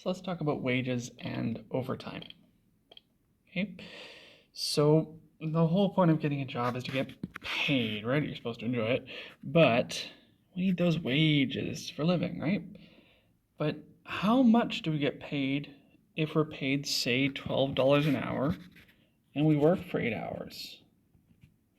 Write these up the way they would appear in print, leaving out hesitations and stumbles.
So let's talk about wages and overtime. Okay, so the whole point of getting a job is to get paid, right? You're supposed to enjoy it, but we need those wages for living, right? But how much do we get paid if we're paid, say, $12 an hour and we work for 8 hours?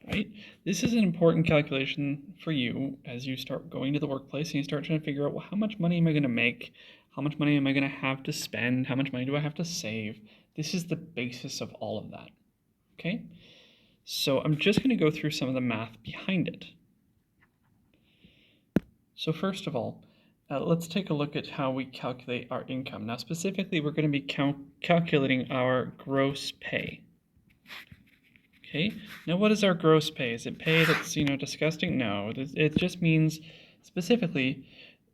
Right? This is an important calculation for you as you start going to the workplace and you start trying to figure out, well, how much money am I going to make? How much money am I going to have to spend? How much money do I have to save? This is the basis of all of that. Okay? So I'm just going to go through some of the math behind it. So first of all, let's take a look at how we calculate our income. Now specifically, we're going to be calculating our gross pay. Okay, now what is our gross pay? Is it pay that's, disgusting? No, it just means specifically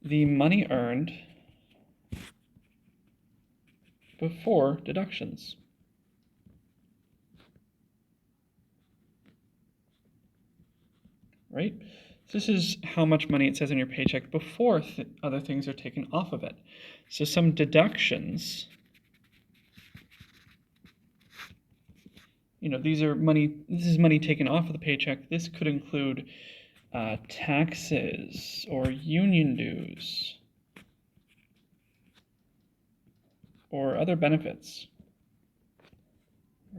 the money earned before deductions. Right? So this is how much money it says on your paycheck before other things are taken off of it. So some deductions, this is money taken off of the paycheck. This could include taxes or union dues or other benefits.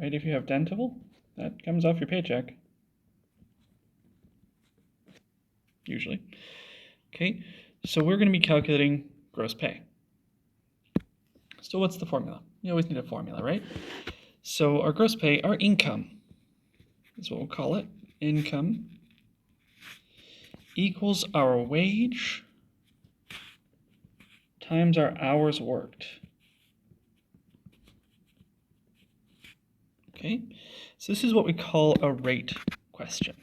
Right? If you have dental, that comes off your paycheck. Usually. Okay, so we're going to be calculating gross pay. So what's the formula? You always need a formula, right? So our gross pay, our income, is what we'll call it. Income equals our wage times our hours worked. Okay, so this is what we call a rate question.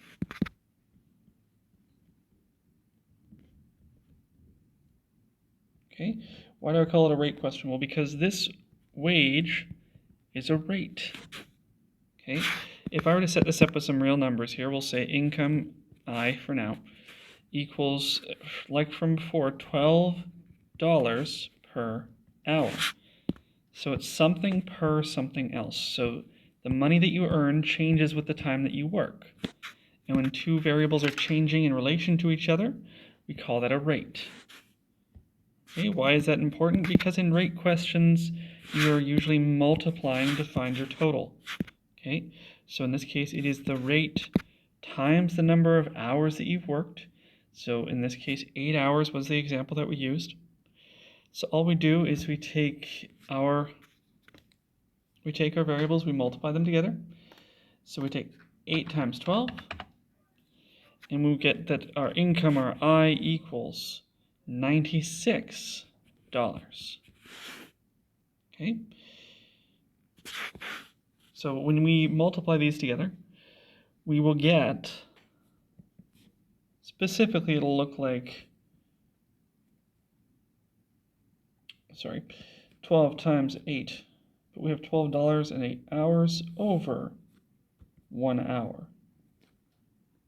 Okay, why do I call it a rate question? Well, because this wage is a rate. Okay, if I were to set this up with some real numbers here, we'll say income, I for now, equals, like from before, $12 per hour. So it's something per something else. So the money that you earn changes with the time that you work. And when two variables are changing in relation to each other, we call that a rate. Okay, why is that important? Because in rate questions, you're usually multiplying to find your total. Okay, so in this case, it is the rate times the number of hours that you've worked. So in this case, 8 hours was the example that we used. So all we do is we take our variables, we multiply them together. So we take 8 times 12, and we get that our income, our I, equals $96. Okay? So when we multiply these together, we will get, specifically it'll look like, 12 times 8. But we have $12 and 8 hours over 1 hour.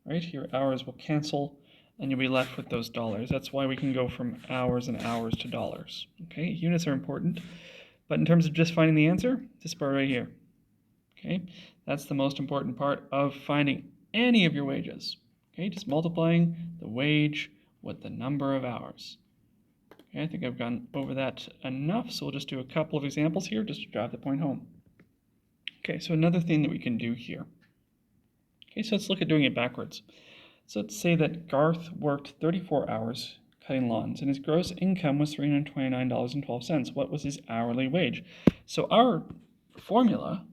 Right? Your hours will cancel, and you'll be left with those dollars. That's why we can go from hours and hours to dollars. Okay? Units are important. But in terms of just finding the answer, this part right here. Okay? That's the most important part of finding any of your wages. Okay? Just multiplying the wage with the number of hours. Okay, I think I've gone over that enough, so we'll just do a couple of examples here just to drive the point home. Okay, so another thing that we can do here. Okay, so let's look at doing it backwards. So let's say that Garth worked 34 hours cutting lawns, and his gross income was $329.12. What was his hourly wage? So our formula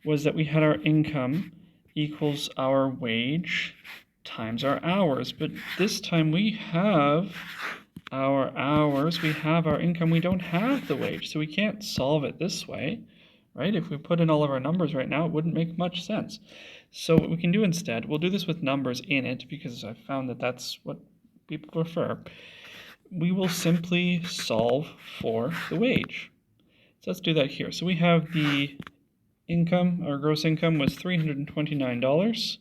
was that we had our income equals our wage times our hours, but this time we have our hours, we have our income, we don't have the wage, so we can't solve it this way, right? If we put in all of our numbers right now, it wouldn't make much sense. So what we can do instead, we'll do this with numbers in it because I've found that that's what people prefer. We will simply solve for the wage. So let's do that here. So we have the income, our gross income was $329.12.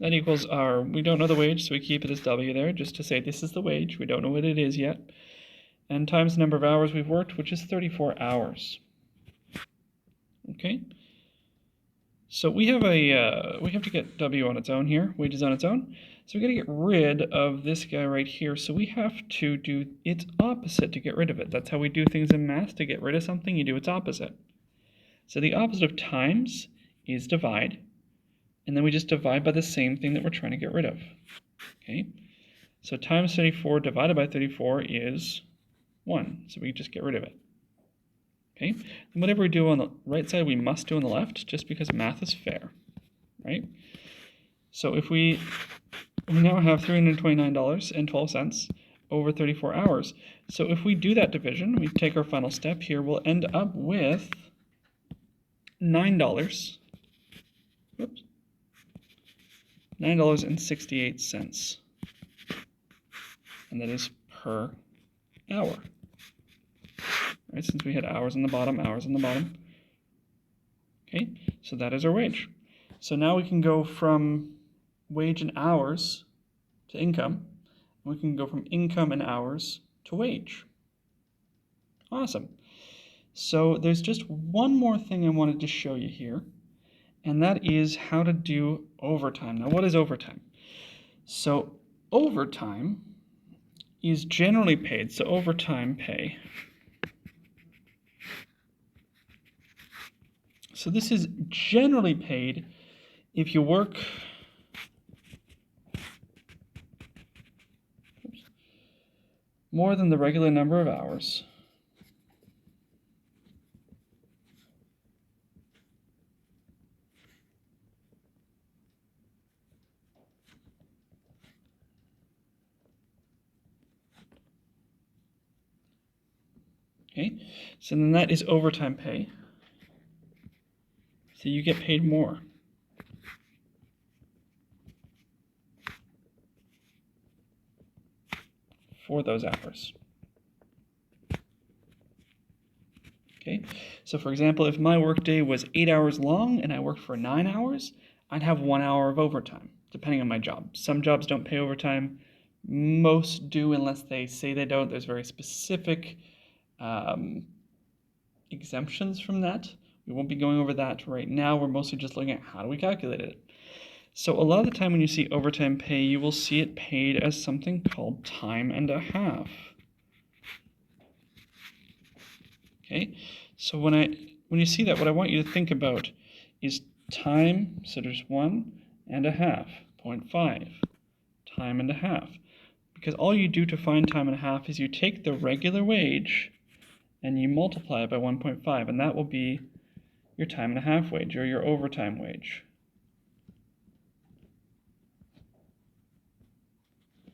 That equals our, we don't know the wage, so we keep it as W there, just to say this is the wage. We don't know what it is yet. And times the number of hours we've worked, which is 34 hours. Okay? So we have to get W on its own here, wages on its own. So we got to get rid of this guy right here. So we have to do its opposite to get rid of it. That's how we do things in math. To get rid of something, you do its opposite. So the opposite of times is divide. And then we just divide by the same thing that we're trying to get rid of. Okay? So times 34 divided by 34 is 1. So we just get rid of it. Okay? And whatever we do on the right side, we must do on the left, just because math is fair. Right? So if we now have $329.12 over 34 hours. So if we do that division, we take our final step here, we'll end up with $9. Whoops. $9.68. And that is per hour. Right, since we had hours on the bottom, hours on the bottom. Okay, so that is our wage. So now we can go from wage and hours to income. And we can go from income and hours to wage. Awesome. So there's just one more thing I wanted to show you here, and that is how to do overtime. Now, what is overtime? So overtime is generally paid, so overtime pay. So this is generally paid if you work more than the regular number of hours. Okay, so then that is overtime pay. So you get paid more. For those hours. Okay, so for example, if my workday was 8 hours long and I worked for 9 hours, I'd have 1 hour of overtime, depending on my job. Some jobs don't pay overtime. Most do unless they say they don't. There's very specific exemptions from that. We won't be going over that right now. We're mostly just looking at how do we calculate it. So a lot of the time when you see overtime pay, you will see it paid as something called time and a half. Okay, so when you see that, what I want you to think about is time, so there's 1 and a half, 0.5, time and a half. Because all you do to find time and a half is you take the regular wage and you multiply it by 1.5, and that will be your time and a half wage, or your overtime wage.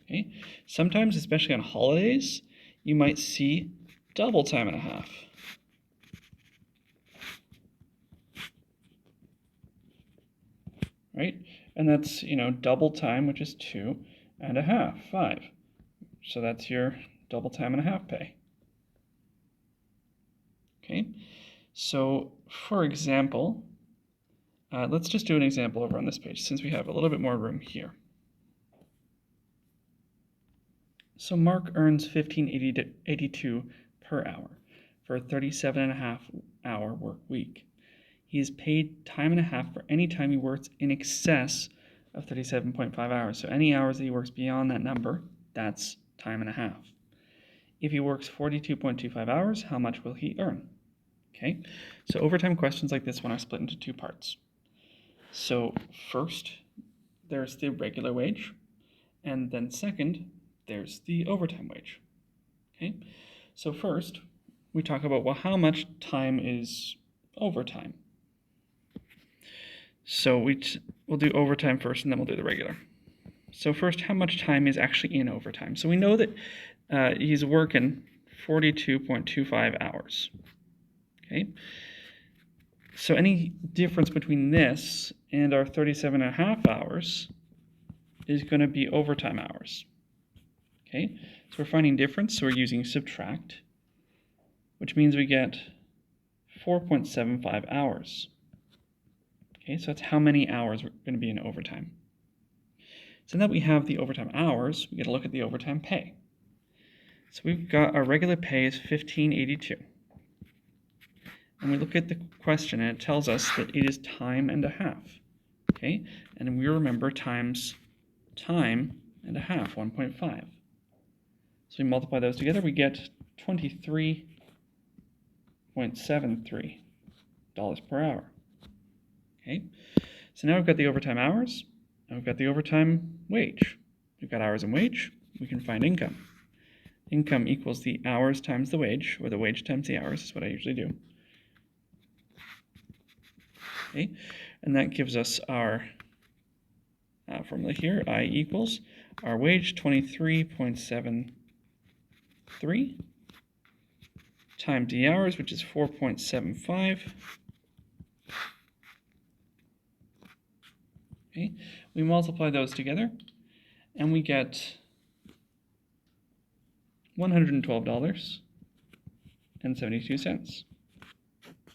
Okay, sometimes, especially on holidays, you might see double time and a half. Right? And that's, double time, which is 2 and a half, 5. So that's your double time and a half pay. Okay, so for example, let's just do an example over on this page since we have a little bit more room here. So Mark earns $15.82 per hour for a 37.5-hour work week. He is paid time and a half for any time he works in excess of 37.5 hours. So any hours that he works beyond that number, that's time and a half. If he works 42.25 hours, how much will he earn? Okay, so overtime questions like this one are split into 2 parts. So first, there's the regular wage, and then second, there's the overtime wage. Okay, so first, we talk about, well, how much time is overtime? So we'll do overtime first, and then we'll do the regular. So first, how much time is actually in overtime? So we know that he's working 42.25 hours. Okay. So any difference between this and our 37.5 hours is going to be overtime hours. Okay. So we're finding difference, so we're using subtract, which means we get 4.75 hours. Okay, so that's how many hours we're going to be in overtime. So now that we have the overtime hours, we get to look at the overtime pay. So we've got our regular pay is $15.82. And we look at the question and it tells us that it is time and a half. Okay? And we remember times time and a half, 1.5. So we multiply those together, we get $23.73 per hour. Okay? So now we've got the overtime hours, and we've got the overtime wage. We've got hours and wage, we can find income. Income equals the hours times the wage, or the wage times the hours is what I usually do. Okay, and that gives us our formula here. I equals our wage, 23.73, times the hours, which is 4.75. Okay, we multiply those together, and we get $112.72.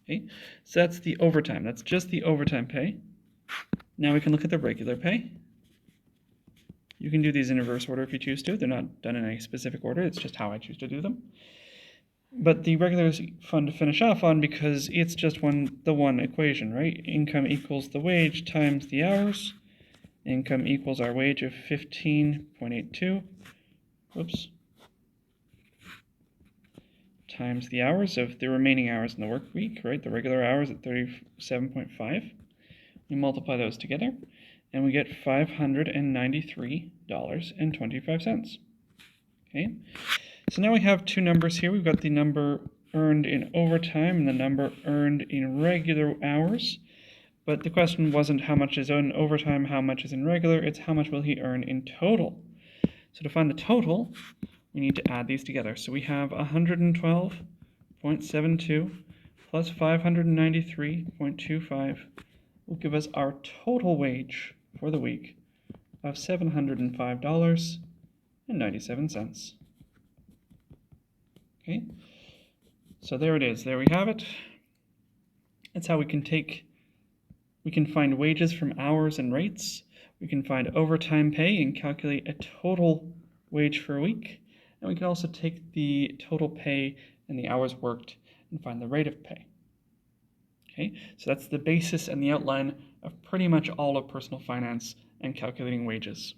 Okay, so that's the overtime. That's just the overtime pay. Now we can look at the regular pay. You can do these in reverse order if you choose to. They're not done in any specific order. It's just how I choose to do them. But the regular is fun to finish off on because it's just the one equation, right? Income equals the wage times the hours. Income equals our wage of 15.82. Whoops. Times the hours of the remaining hours in the work week, right? The regular hours at 37.5. We multiply those together, and we get $593.25. Okay, so now we have two numbers here. We've got the number earned in overtime and the number earned in regular hours. But the question wasn't how much is in overtime, how much is in regular. It's how much will he earn in total. So to find the total, we need to add these together. So we have 112.72 plus 593.25 will give us our total wage for the week of $705.97. Okay, so there it is. There we have it. That's how we can find wages from hours and rates. We can find overtime pay and calculate a total wage for a week. And we can also take the total pay and the hours worked and find the rate of pay. Okay, so that's the basis and the outline of pretty much all of personal finance and calculating wages.